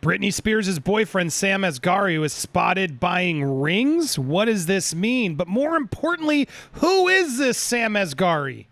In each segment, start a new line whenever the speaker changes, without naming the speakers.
Britney Spears' boyfriend, Sam Asghari, was spotted buying rings? What does this mean? But more importantly, who is this Sam Asghari?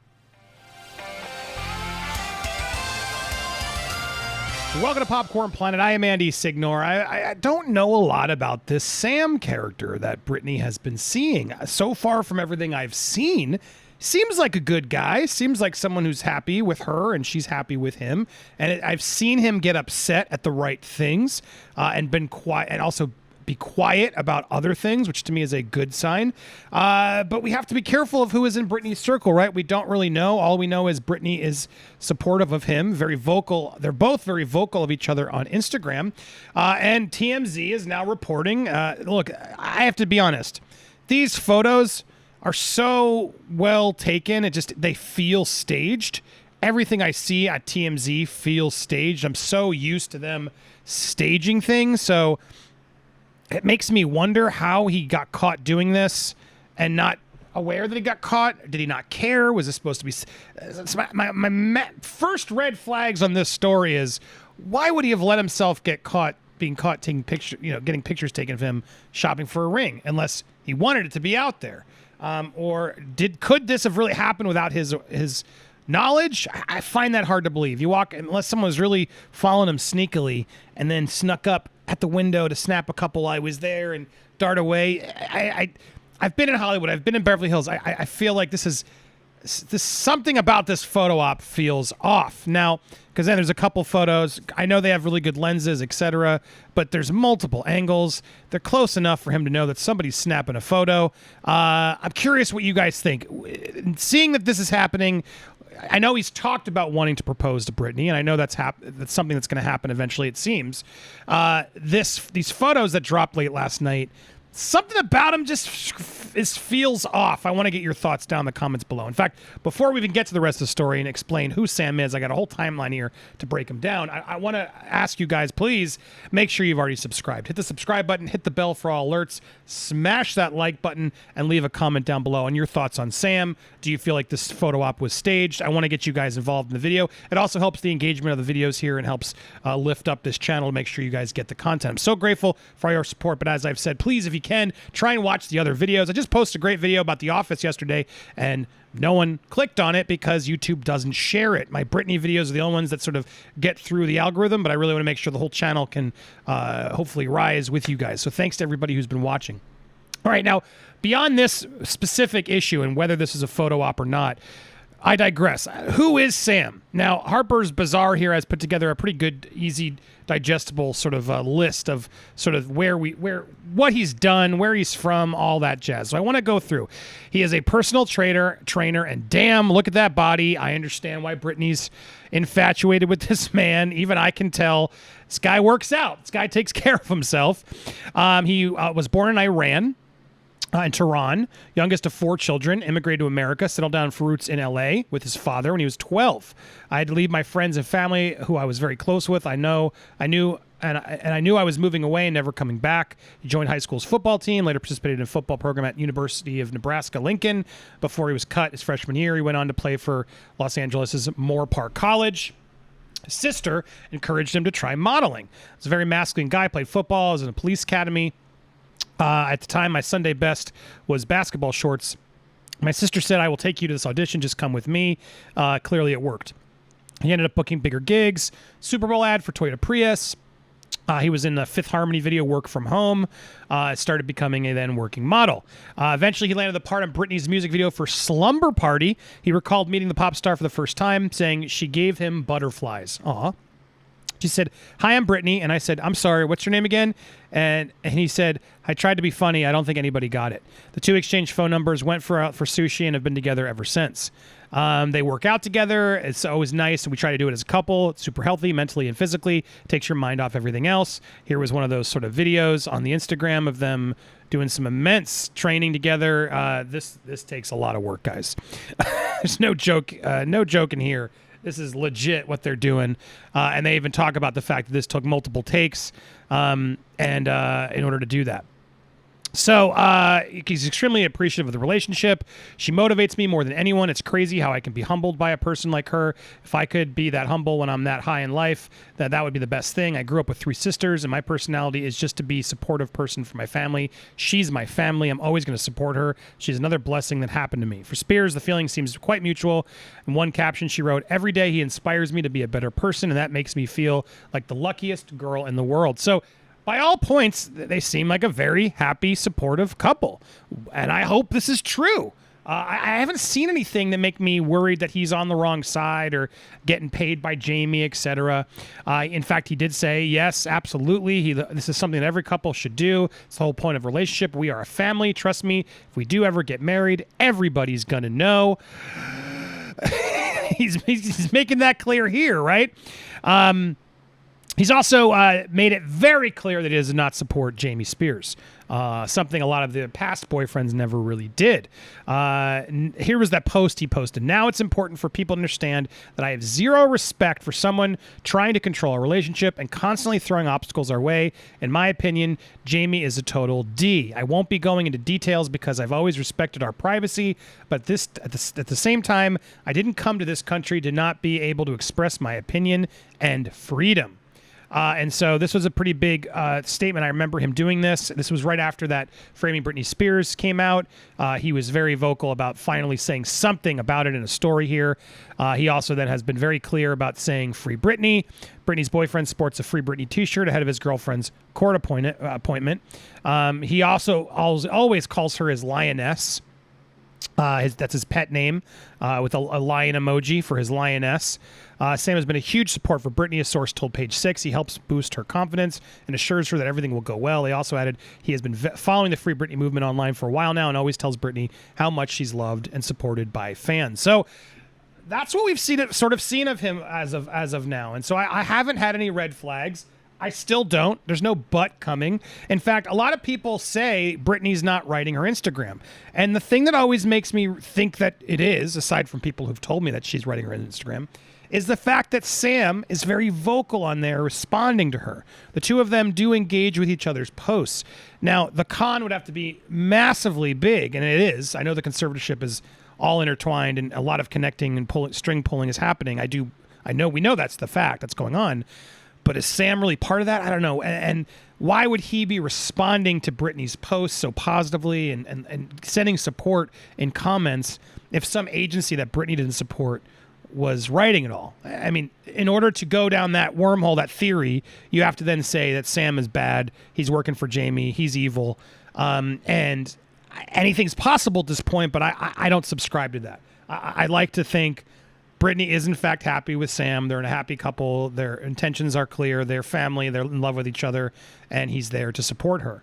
Welcome to Popcorn Planet. I am Andy Signore. I don't know a lot about this Sam character that Britney has been seeing. So far from everything I've seen, seems like a good guy. Seems like someone who's happy with her and she's happy with him. And I've seen him get upset at the right things and been quiet, and also be quiet about other things, which to me is a good sign. But we have to be careful of who is in Britney's circle, right? We don't really know. All we know is Britney is supportive of him, very vocal. They're both very vocal of each other on Instagram. And TMZ is now reporting. Look, I have to be honest. These photos are so well taken. They feel staged. Everything I see at TMZ feels staged. I'm so used to them staging things. So it makes me wonder how he got caught doing this and not aware that he got caught. Did he not care? Was this supposed to be... My first red flags on this story is, why would he have let himself get caught, being caught taking pictures, getting pictures taken of him shopping for a ring, unless he wanted it to be out there? Could this have really happened without his knowledge? I find that hard to believe. Unless someone was really following him sneakily and then snuck up at the window to snap a couple "I was there" and dart away. I've been in Hollywood. I've been in Beverly Hills. I feel like this something about this photo op feels off now, because then there's a couple photos. I know they have really good lenses, etc., but there's multiple angles. They're close enough for him to know that somebody's snapping a photo. I'm curious what you guys think. Seeing that this is happening, I know he's talked about wanting to propose to Britney, and I know that's something that's going to happen eventually, it seems. These photos that dropped late last night, something about him just feels off. I want to get your thoughts down in the comments below. In fact, before we even get to the rest of the story and explain who Sam is, I got a whole timeline here to break him down. I want to ask you guys, please make sure you've already subscribed. Hit the subscribe button, hit the bell for all alerts, smash that like button, and leave a comment down below on your thoughts on Sam. Do you feel like this photo op was staged? I want to get you guys involved in the video. It also helps the engagement of the videos here and helps lift up this channel to make sure you guys get the content. I'm so grateful for your support, but as I've said, please, if you can, try and watch the other videos. I just posted a great video about The Office yesterday, and no one clicked on it because YouTube doesn't share it. My Britney videos are the only ones that sort of get through the algorithm, but I really want to make sure the whole channel can hopefully rise with you guys. So thanks to everybody who's been watching. All right, now, beyond this specific issue and whether this is a photo op or not, I digress. Who is Sam? Now, Harper's Bazaar here has put together a pretty good, easy, digestible sort of list of sort of what he's done, where he's from, all that jazz. So I want to go through. He is a personal trainer, and damn, look at that body. I understand why Britney's infatuated with this man. Even I can tell this guy works out. This guy takes care of himself. He was born in Iran. In Tehran, youngest of 4 children, immigrated to America, settled down for roots in L.A. with his father when he was 12. I had to leave my friends and family, who I was very close with. I knew I was moving away and never coming back. He joined high school's football team, later participated in a football program at University of Nebraska-Lincoln. Before he was cut his freshman year, he went on to play for Los Angeles' Moore Park College. His sister encouraged him to try modeling. He's a very masculine guy, played football, was in a police academy. At the time, my Sunday best was basketball shorts. My sister said, "I will take you to this audition. Just come with me." Clearly, it worked. He ended up booking bigger gigs. Super Bowl ad for Toyota Prius. He was in the Fifth Harmony video Work From Home. Started becoming a then working model. Eventually, he landed the part on Britney's music video for Slumber Party. He recalled meeting the pop star for the first time, saying she gave him butterflies. Aw. She said, "Hi, I'm Britney." And I said, "I'm sorry, what's your name again?" And he said, "I tried to be funny. I don't think anybody got it." The two exchanged phone numbers, went out for sushi, and have been together ever since. They work out together. It's always nice. We try to do it as a couple. It's super healthy, mentally and physically. Takes your mind off everything else. Here was one of those sort of videos on the Instagram of them doing some immense training together. This takes a lot of work, guys. There's no joke in here. This is legit what they're doing. And they even talk about the fact that this took multiple takes in order to do that. So he's extremely appreciative of the relationship. She motivates me more than anyone. It's crazy how I can be humbled by a person like her. If I could be that humble when I'm that high in life, that would be the best thing. I grew up with 3 sisters, and my personality is just to be a supportive person for my family. She's my family. I'm always going to support her. She's another blessing that happened to me. For Spears, the feeling seems quite mutual. In one caption, she wrote, "Every day he inspires me to be a better person, and that makes me feel like the luckiest girl in the world." So by all points, they seem like a very happy, supportive couple. And I hope this is true. I haven't seen anything that make me worried that he's on the wrong side or getting paid by Jamie, etc. In fact, he did say, yes, absolutely. This is something that every couple should do. It's the whole point of relationship. We are a family. Trust me, if we do ever get married, everybody's going to know. He's making that clear here, right? He's also made it very clear that he does not support Jamie Spears, something a lot of the past boyfriends never really did. Here was that post he posted. "Now it's important for people to understand that I have zero respect for someone trying to control a relationship and constantly throwing obstacles our way. In my opinion, Jamie is a total D. I won't be going into details because I've always respected our privacy, but at the same time, I didn't come to this country to not be able to express my opinion and freedom." And so this was a pretty big statement. I remember him doing this. This was right after that Framing Britney Spears came out. He was very vocal about finally saying something about it in a story here. He also then has been very clear about saying Free Britney. Britney's boyfriend sports a Free Britney t-shirt ahead of his girlfriend's court appointment. He also always calls her his lioness. That's his pet name, with a lion emoji for his lioness. Sam has been a huge support for Britney, a source told Page Six. He helps boost her confidence and assures her that everything will go well. He also added he has been following the Free Britney movement online for a while now and always tells Britney how much she's loved and supported by fans. So that's what we've seen of him as of now. And so I haven't had any red flags. I still don't. There's no but coming. In fact, a lot of people say Britney's not writing her Instagram. And the thing that always makes me think that it is, aside from people who've told me that she's writing her Instagram, is the fact that Sam is very vocal on there responding to her. The two of them do engage with each other's posts. Now, the con would have to be massively big, and it is. I know the conservatorship is all intertwined and a lot of connecting and string pulling is happening. We know that's the fact that's going on. But is Sam really part of that? I don't know. And why would he be responding to Britney's posts so positively and sending support in comments if some agency that Britney didn't support was writing it all? I mean, in order to go down that wormhole, that theory, you have to then say that Sam is bad. He's working for Jamie. He's evil. And anything's possible at this point, but I don't subscribe to that. I like to think Britney is in fact happy with Sam. They're in a happy couple. Their intentions are clear. They're family. They're in love with each other, and he's there to support her.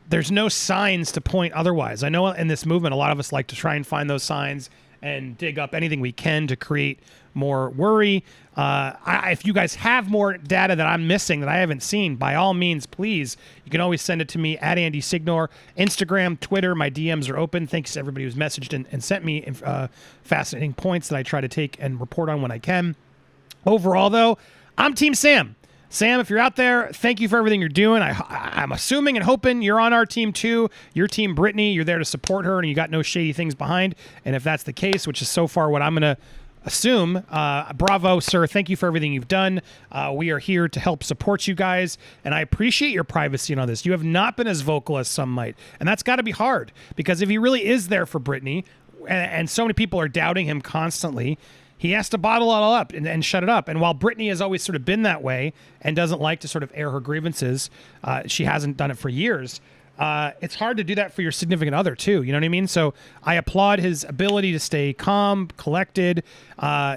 There's no signs to point otherwise. I know in this movement, a lot of us like to try and find those signs and dig up anything we can to create more worry. If you guys have more data that I'm missing that I haven't seen, by all means, please, you can always send it to me at Andy Signore. Instagram, Twitter, my DMs are open. Thanks to everybody who's messaged and sent me fascinating points that I try to take and report on when I can. Overall, though, I'm Team Sam. Sam, if you're out there, thank you for everything you're doing. I'm assuming and hoping you're on our team too. You're Team Britney. You're there to support her, and you got no shady things behind. And if that's the case, which is so far what I'm going to assume, bravo, sir. Thank you for everything you've done. We are here to help support you guys, and I appreciate your privacy and all this. You have not been as vocal as some might, and that's got to be hard, because if he really is there for Britney, and so many people are doubting him constantly, he has to bottle it all up and shut it up. And while Britney has always sort of been that way and doesn't like to sort of air her grievances, she hasn't done it for years. It's hard to do that for your significant other too. You know what I mean? So I applaud his ability to stay calm, collected.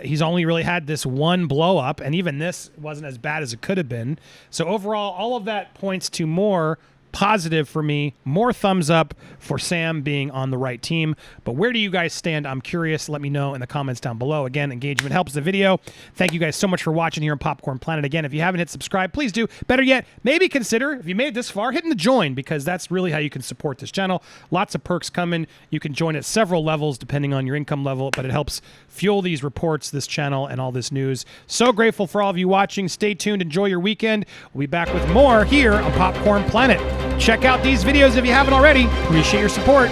He's only really had this one blow up, and even this wasn't as bad as it could have been. So overall, all of that points to more positive for me, more thumbs up for Sam being on the right team. But where do you guys stand? I'm curious. Let me know in the comments down below. Again, engagement helps the video. Thank you guys so much for watching here on Popcorn Planet. Again, if you haven't hit subscribe, please do. Better yet, maybe consider, if you made it this far, hitting the join, because that's really how you can support this channel. Lots of perks coming. You can join at several levels depending on your income level, but it helps fuel these reports, this channel, and all this news. So grateful for all of you watching. Stay tuned. Enjoy your weekend. We'll be back with more here on Popcorn Planet. Check out these videos if you haven't already. Appreciate your support.